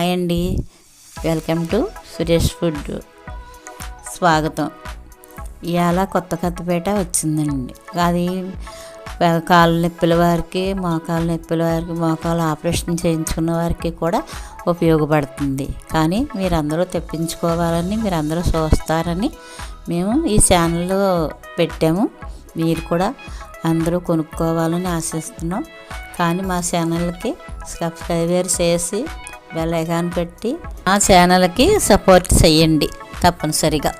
Hi అండి, welcome to Suresh food. స్వాగతం. ఇవాళ కొత్త కొత్తపేట వచ్చిందండి. అది కాళ్ళ నొప్పుల వారికి, మోకాళ్ళ నొప్పుల వారికి, మోకాలు ఆపరేషన్ చేయించుకున్న వారికి కూడా ఉపయోగపడుతుంది. కానీ మీరందరూ తెప్పించుకోవాలని, మీరందరూ చూస్తారని మేము ఈ ఛానల్లో పెట్టాము. మీరు కూడా అందరూ కొనుక్కోవాలని ఆశిస్తున్నాం. కానీ మా ఛానల్కి సబ్స్క్రైబర్ చేసి బెల్ ఐకాన్ పెట్టి మా ఛానల్కి సపోర్ట్ చేయండి తప్పనిసరిగా.